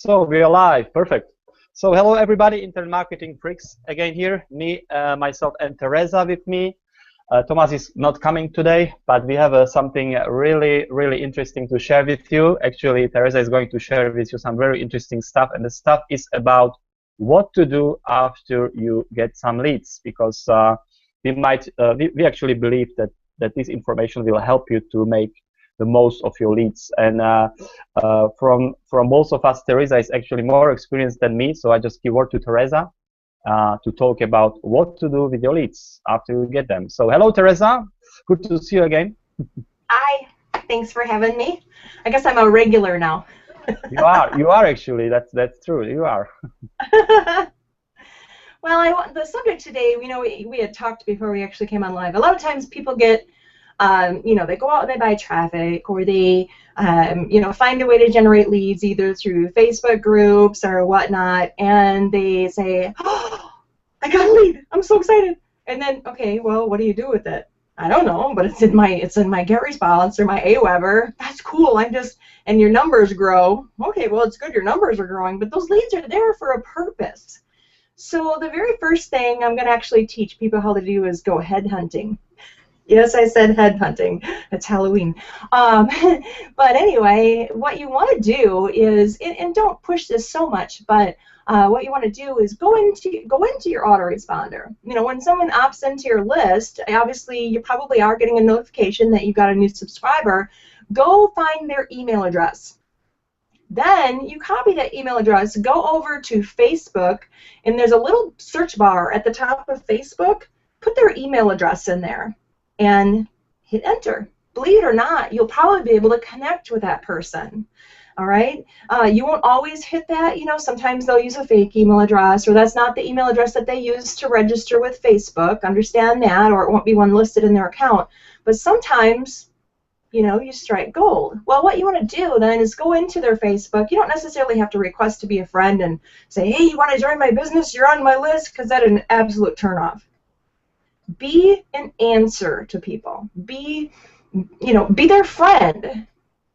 So we are live. Perfect. So hello everybody, Internet Marketing Freaks again here. Me, myself, and Teresa with me. Thomas is not coming today, but we have something really interesting to share with you. Actually, Teresa is going to share with you some very interesting stuff, and the stuff is about what to do after you get some leads, because we actually believe that this information will help you to make the most of your leads. And from both of us, Teresa is actually more experienced than me, so I just give word to Teresa to talk about what to do with your leads after you get them. So hello, Teresa. Good to see you again. Hi. Thanks for having me. I guess I'm a regular now. You are actually. That's true. You are. Well, the subject today, we had talked before we actually came on live. A lot of times people get, they go out and they buy traffic, or they, find a way to generate leads either through Facebook groups or whatnot, and they say, "Oh, I got a lead! I'm so excited!" And then, okay, well, what do you do with it? I don't know, but it's in my Get Response or my Aweber. That's cool. And your numbers grow. Okay, well, it's good your numbers are growing, but those leads are there for a purpose. So the very first thing I'm going to actually teach people how to do is go headhunting. Yes, I said headhunting. It's Halloween. But anyway, what you want to do is, and don't push this so much, but what you want to do is go into your autoresponder. When someone opts into your list, obviously you probably are getting a notification that you've got a new subscriber. Go find their email address. Then you copy that email address, go over to Facebook, and there's a little search bar at the top of Facebook. Put their email address in there and hit enter. Believe it or not, you'll probably be able to connect with that person. All right? You won't always hit that. Sometimes they'll use a fake email address, or that's not the email address that they use to register with Facebook. Understand that, or it won't be one listed in their account. But sometimes, you strike gold. Well, what you want to do then is go into their Facebook. You don't necessarily have to request to be a friend and say, "Hey, you want to join my business? You're on my list," because that's an absolute turnoff. Be an answer to people. Be their friend.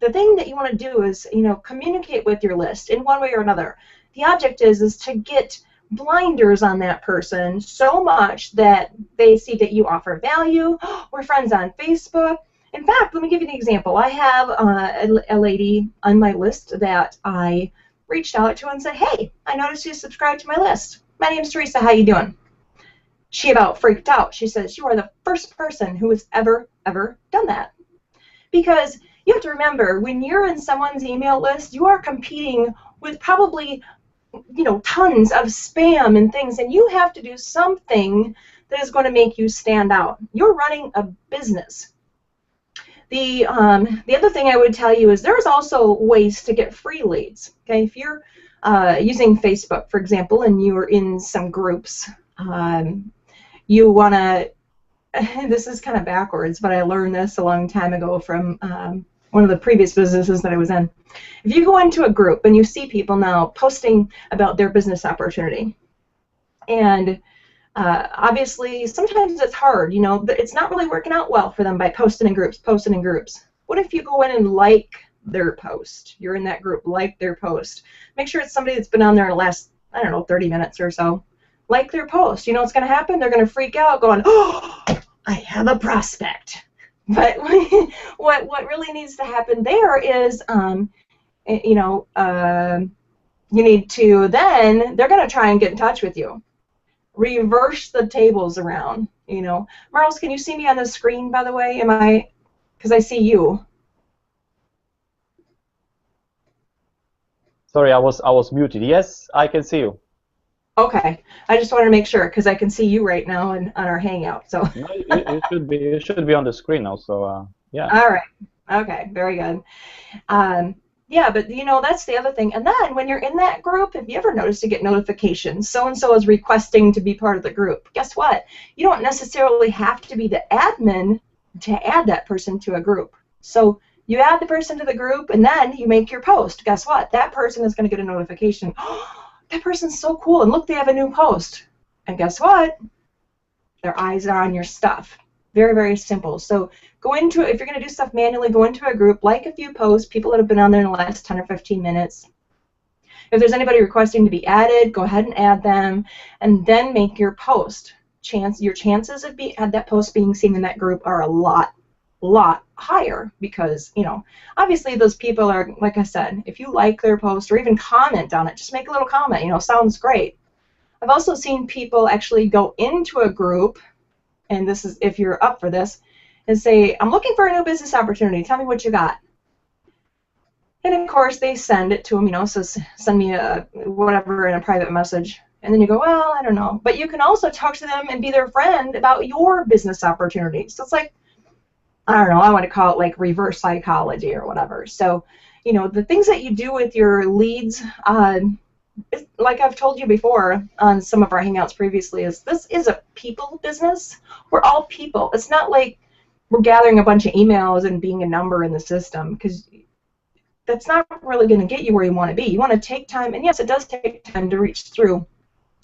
The thing that you want to do is, communicate with your list in one way or another. The object is to get blinders on that person so much that they see that you offer value. We're friends on Facebook. In fact, let me give you an example. I have a lady on my list that I reached out to and said, "Hey, I noticed you subscribed to my list. My name's Teresa. How you doing?" She about freaked out. She says, "You are the first person who has ever done that." Because you have to remember, when you're in someone's email list, you are competing with probably, tons of spam and things, and you have to do something that is going to make you stand out. You're running a business. The other thing I would tell you is there's also ways to get free leads. Okay, if you're using Facebook, for example, and you're in some groups, you want to, this is kind of backwards, but I learned this a long time ago from one of the previous businesses that I was in. If you go into a group and you see people now posting about their business opportunity, and obviously sometimes it's hard, it's not really working out well for them by posting in groups. What if you go in and like their post? You're in that group, like their post. Make sure it's somebody that's been on there in the last, 30 minutes or so. Like their post. You know what's going to happen? They're going to freak out going, "Oh, I have a prospect." But what really needs to happen there is, you need to then, they're going to try and get in touch with you. Reverse the tables around, Marls, can you see me on the screen, by the way? Because I see you. Sorry, I was muted. Yes, I can see you. Okay, I just wanted to make sure because I can see you right now on our Hangout. So no, you should be on the screen now. So yeah. All right. Okay. Very good. Yeah, but that's the other thing. And then when you're in that group, have you ever noticed you get notifications? So and so is requesting to be part of the group. Guess what? You don't necessarily have to be the admin to add that person to a group. So you add the person to the group, and then you make your post. Guess what? That person is going to get a notification. Oh, that person's so cool, and look, they have a new post. And guess what? Their eyes are on your stuff. Very, very simple. So go into it. If you're going to do stuff manually, go into a group, like a few posts, people that have been on there in the last 10 or 15 minutes. If there's anybody requesting to be added, go ahead and add them, and then make your post. Your chances of that post being seen in that group are a lot higher, because, you know, obviously those people are, like I said, if you like their post or even comment on it, just make a little comment, you know, sounds great. I've also seen people actually go into a group, and this is if you're up for this, and say, I'm looking for a new business opportunity, tell me what you got. And of course they send it to them, you know, so send me a whatever in a private message. And then you go, well, I don't know. But you can also talk to them and be their friend about your business opportunity. So it's like, I don't know, I want to call it like reverse psychology or whatever. So, you know, the things that you do with your leads, like I've told you before on some of our Hangouts previously, this is a people business. We're all people. It's not like we're gathering a bunch of emails and being a number in the system, because that's not really going to get you where you want to be. You want to take time, and yes, it does take time to reach through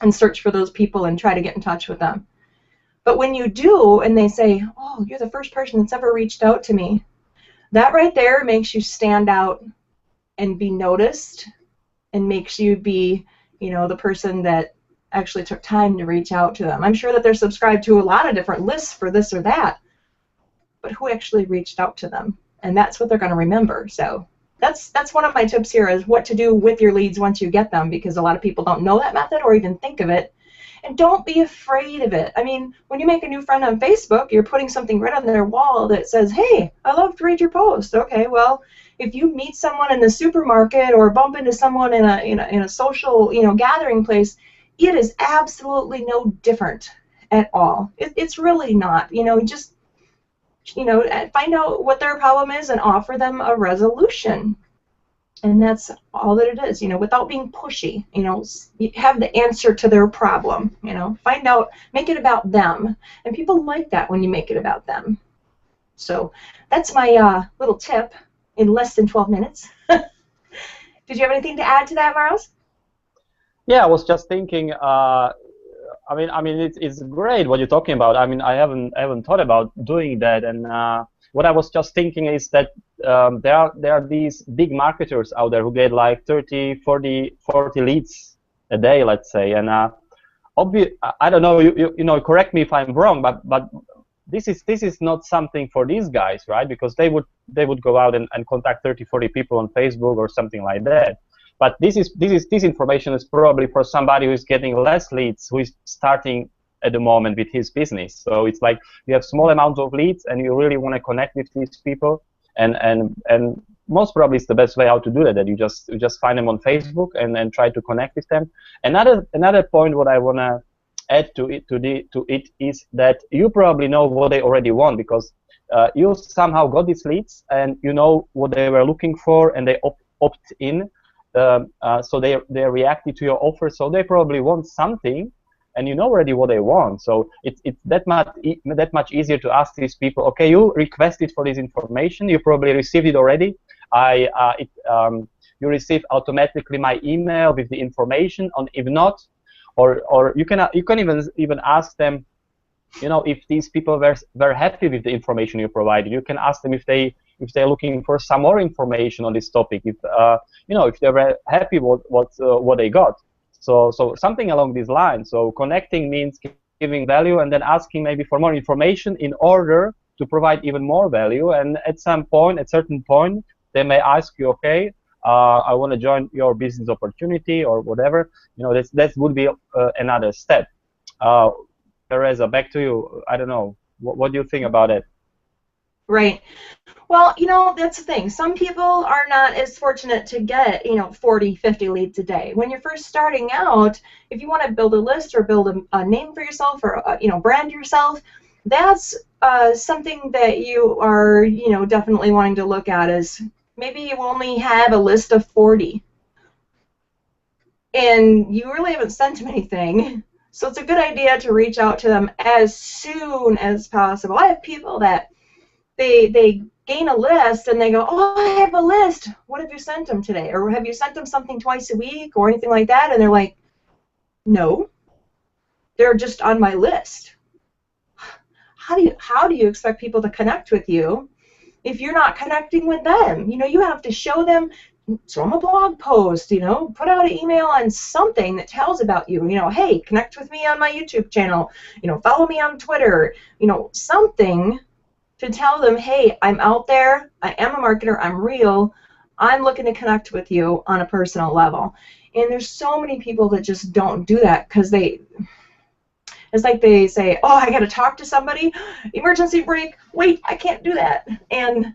and search for those people and try to get in touch with them. But when you do, and they say, oh, you're the first person that's ever reached out to me, that right there makes you stand out and be noticed, and makes you be, you know, the person that actually took time to reach out to them. I'm sure that they're subscribed to a lot of different lists for this or that, but who actually reached out to them? And that's what they're going to remember. So that's one of my tips here, is what to do with your leads once you get them, because a lot of people don't know that method or even think of it. And don't be afraid of it. I mean, when you make a new friend on Facebook, you're putting something right on their wall that says, hey, I love to read your post. Okay, well, if you meet someone in the supermarket or bump into someone in a social, you know, gathering place, it is absolutely no different at all. It's really not. You know, just, you know, find out what their problem is and offer them a resolution. And that's all that it is, you know, without being pushy. You know, you have the answer to their problem, you know. Find out, make it about them. And people like that when you make it about them. So that's my little tip in less than 12 minutes. Did you have anything to add to that, Maros? Yeah, I was just thinking, I mean, it's great what you're talking about. I mean, I haven't thought about doing that, and what I was just thinking is that there are these big marketers out there who get like 30, 40 leads a day, let's say, and I don't know, you know, correct me if I'm wrong, but this is not something for these guys, right? Because they would go out and contact 30, 40 people on Facebook or something like that. But this information is probably for somebody who is getting less leads, who is starting at the moment with his business. So it's like you have small amounts of leads and you really want to connect with these people, and most probably it's the best way how to do that you just find them on Facebook and try to connect with them. Another point what I want to add to it is that you probably know what they already want, because you somehow got these leads and you know what they were looking for, and they opt in. So they reacted to your offer, so they probably want something, and you know already what they want. So it's that much easier to ask these people, okay, you requested for this information, you probably received it already. You receive automatically my email with the information. On if not, or you can even ask them, you know, if these people were happy with the information you provided. You can ask them if they're looking for some more information on this topic, if you know, if they were happy with what they got. So something along these lines. So connecting means giving value and then asking maybe for more information in order to provide even more value. And at certain point, they may ask you, okay, I want to join your business opportunity or whatever. You know, that would be another step. Teresa, back to you. I don't know. What do you think about it? Right. Well, you know, that's the thing. Some people are not as fortunate to get, you know, 40, 50 leads a day. When you're first starting out, if you want to build a list or build a name for yourself, or, you know, brand yourself, that's something that you are, you know, definitely wanting to look at. Is maybe you only have a list of 40 and you really haven't sent them anything. So it's a good idea to reach out to them as soon as possible. I have people that they gain a list and they go, oh, I have a list. What have you sent them today? Or have you sent them something twice a week or anything like that? And they're like, no, they're just on my list. How do you expect people to connect with you if you're not connecting with them? You know, you have to show them show them a blog post, you know, put out an email on something that tells about you, you know, hey, connect with me on my YouTube channel, you know, follow me on Twitter, you know, something to tell them, hey, I'm out there, I am a marketer, I'm real, I'm looking to connect with you on a personal level. And there's so many people that just don't do that because it's like they say, oh, I got to talk to somebody, emergency break, wait, I can't do that. And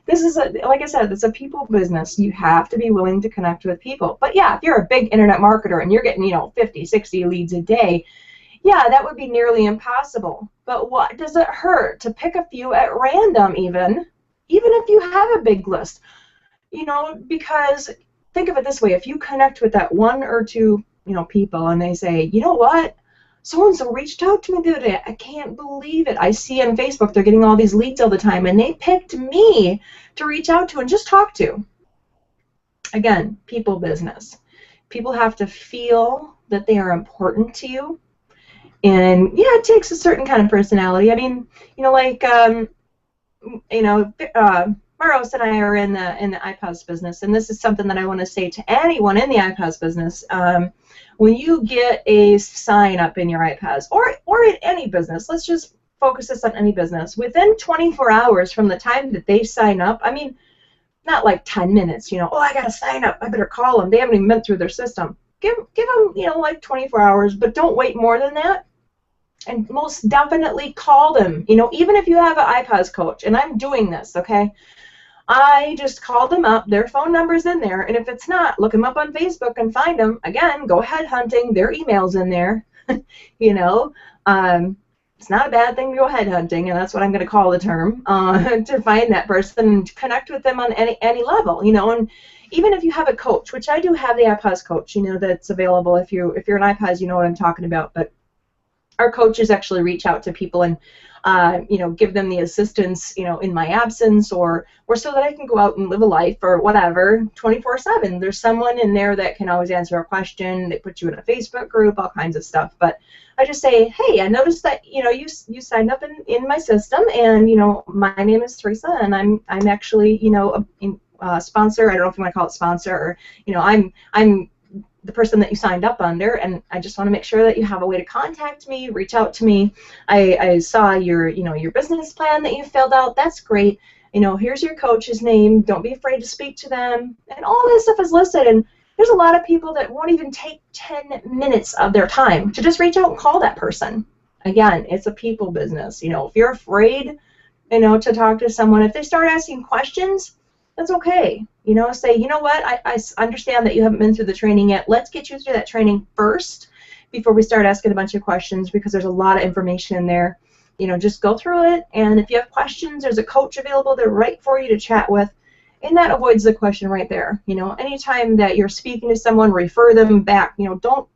this is, like I said, it's a people business. You have to be willing to connect with people. But yeah, if you're a big internet marketer and you're getting, you know, 50, 60 leads a day, yeah, that would be nearly impossible. But what does it hurt to pick a few at random even if you have a big list? You know, because think of it this way, if you connect with that one or two, you know, people and they say, you know what, so-and-so reached out to me the other day, I can't believe it. I see on Facebook they're getting all these leads all the time, and they picked me to reach out to and just talk to. Again, people business. People have to feel that they are important to you. And yeah, it takes a certain kind of personality. I mean, you know, like, you know, Maros and I are in the iPaaS business, and this is something that I want to say to anyone in the iPaaS business. When you get a sign up in your iPaaS, or in any business, let's just focus this on any business, within 24 hours from the time that they sign up, I mean, not like 10 minutes, you know, oh, I got to sign up, I better call them, they haven't even been through their system. Give them, you know, like 24 hours, but don't wait more than that. And most definitely call them, you know, even if you have an iPaaS coach, and I'm doing this, okay? I just called them up, their phone number's in there, and if it's not, look them up on Facebook and find them. Again, go headhunting, their email's in there, you know. It's not a bad thing to go headhunting, and that's what I'm going to call the term, to find that person and connect with them on any level, you know. And even if you have a coach, which I do have the iPaaS coach, you know, that's available. If you're an iPaaS, you know what I'm talking about, but our coaches actually reach out to people and you know, give them the assistance, you know, in my absence, or so that I can go out and live a life or whatever 24/7. There's someone in there that can always answer a question. They put you in a Facebook group, all kinds of stuff. But I just say, hey, I noticed that, you know, you signed up in my system, and, you know, my name is Teresa, and I'm actually, you know, a sponsor. I don't know if you want to call it sponsor, or, you know, I'm the person that you signed up under, and I just want to make sure that you have a way to contact me, reach out to me. I saw your, you know, your business plan that you filled out. That's great. You know, here's your coach's name. Don't be afraid to speak to them. And all this stuff is listed, and there's a lot of people that won't even take 10 minutes of their time to just reach out and call that person. Again, it's a people business. You know, if you're afraid, you know, to talk to someone, if they start asking questions, that's okay. You know, say, you know what, I understand that you haven't been through the training yet. Let's get you through that training first before we start asking a bunch of questions, because there's a lot of information in there. You know, just go through it, and if you have questions, there's a coach available there right for you to chat with, and that avoids the question right there. You know, anytime that you're speaking to someone, refer them back. You know, don't,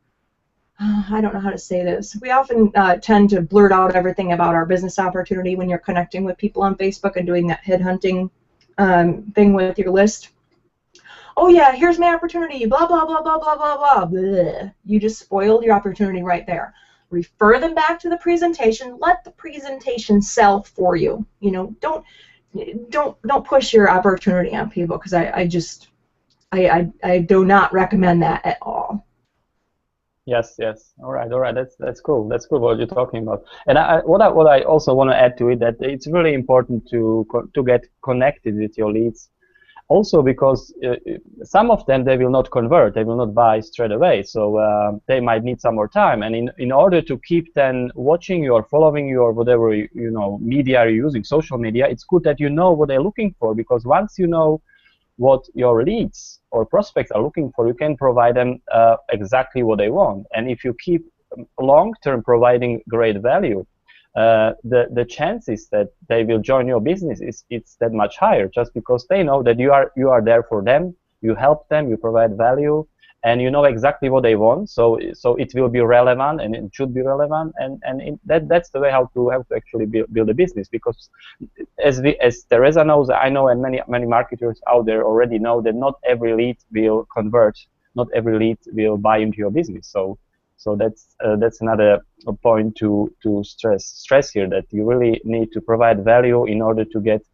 I don't know how to say this. We often tend to blurt out everything about our business opportunity when you're connecting with people on Facebook and doing that headhunting thing with your list. Oh yeah, here's my opportunity, blah, blah, blah, blah, blah, blah, blah, blah. You just spoiled your opportunity right there. Refer them back to the presentation. Let the presentation sell for you. You know, don't push your opportunity on people, because I do not recommend that at all. Yes. All right. That's cool. That's cool what you're talking about. And what I also want to add to it, that it's really important to get connected with your leads. Also, because some of them, they will not convert, they will not buy straight away, so they might need some more time. And in order to keep them watching you or following you or whatever, you know, media you're using, social media, it's good that you know what they're looking for, because once you know what your leads or prospects are looking for, you can provide them exactly what they want. And if you keep long-term providing great value, the chances that they will join your business it's that much higher, just because they know that you are there for them, you help them, you provide value, and you know exactly what they want. So it will be relevant, and it should be relevant, and that's the way how to actually build a business. Because as Teresa knows, I know, and many marketers out there already know, that not every lead will convert, not every lead will buy into your business. So that's another point to stress here, that you really need to provide value in order to get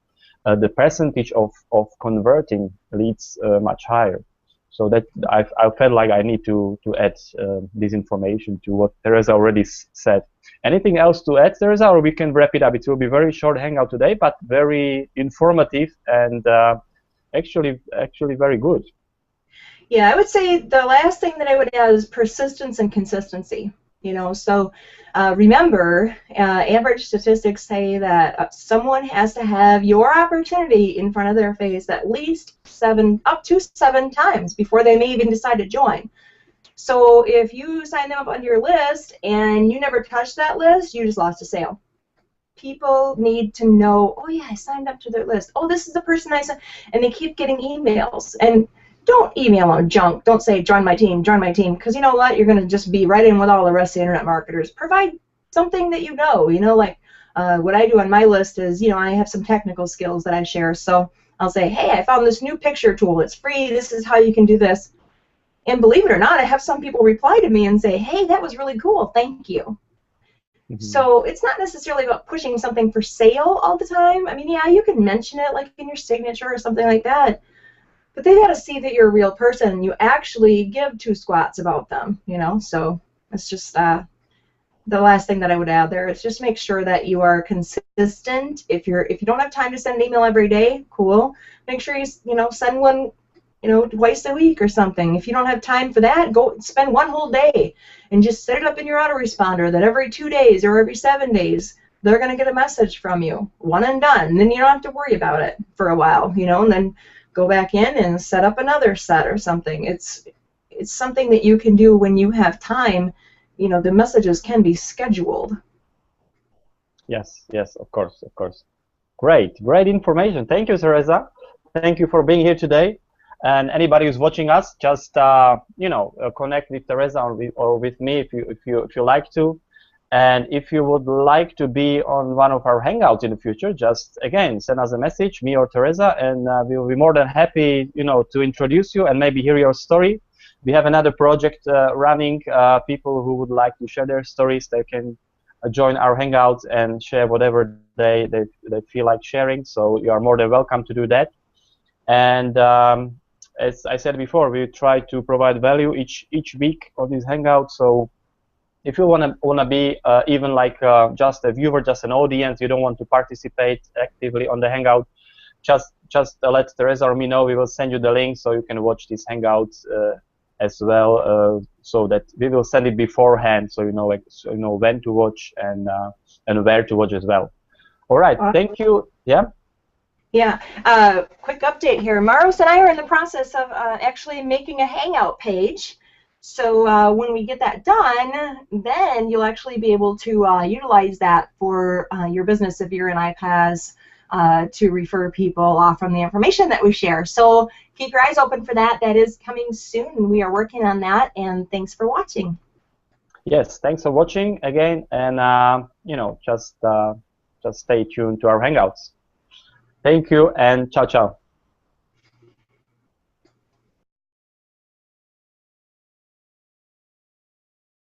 the percentage of converting leads much higher. So that I felt like I need to add this information to what Teresa already said. Anything else to add, Teresa, or we can wrap it up? It will be very short hangout today, but very informative and actually very good. Yeah, I would say the last thing that I would add is persistence and consistency. So remember, average statistics say that someone has to have your opportunity in front of their face at least up to seven times before they may even decide to join. So if you sign them up on your list and you never touch that list, you just lost a sale. People need to know, oh yeah, I signed up to their list. Oh, this is the person I signed, and they keep getting emails. And don't email them junk. Don't say, join my team, because you know what? You're going to just be right in with all the rest of the internet marketers. Provide something that you know. Like what I do on my list is, I have some technical skills that I share. So I'll say, hey, I found this new picture tool. It's free. This is how you can do this. And believe it or not, I have some people reply to me and say, hey, that was really cool. Thank you. Mm-hmm. So it's not necessarily about pushing something for sale all the time. I mean, yeah, you can mention it like in your signature or something like that. But they got to see that you're a real person and you actually give two squats about them, So it's just the last thing that I would add there is just make sure that you are consistent. If you don't have time to send an email every day, cool. Make sure you send one twice a week or something. If you don't have time for that, go spend one whole day and just set it up in your autoresponder that every 2 days or every 7 days they're going to get a message from you, one and done. And then you don't have to worry about it for a while, and then go back in and set up another set or something. It's something that you can do when you have time. The messages can be scheduled. Yes, of course. Great information. Thank you, Teresa. Thank you for being here today. And anybody who's watching us, just connect with Teresa or with me if you like to. And if you would like to be on one of our hangouts in the future, just again send us a message, me or Teresa, and we will be more than happy, to introduce you and maybe hear your story. We have another project running. People who would like to share their stories, they can join our hangouts and share whatever they feel like sharing. So you are more than welcome to do that. And as I said before, we try to provide value each week on these hangouts. So if you wanna be even like just a viewer, just an audience, you don't want to participate actively on the hangout, just let Teresa or me know. We will send you the link so you can watch these hangouts as well. So that we will send it beforehand, so you know when to watch and where to watch as well. All right, thank you. Yeah. Yeah, quick update here. Maros and I are in the process of actually making a hangout page. So when we get that done, then you'll actually be able to utilize that for your business if you're an iPaaS to refer people off from the information that we share. So keep your eyes open for that. That is coming soon, and we are working on that. And thanks for watching. Yes, thanks for watching again, and just stay tuned to our hangouts. Thank you, and ciao, ciao.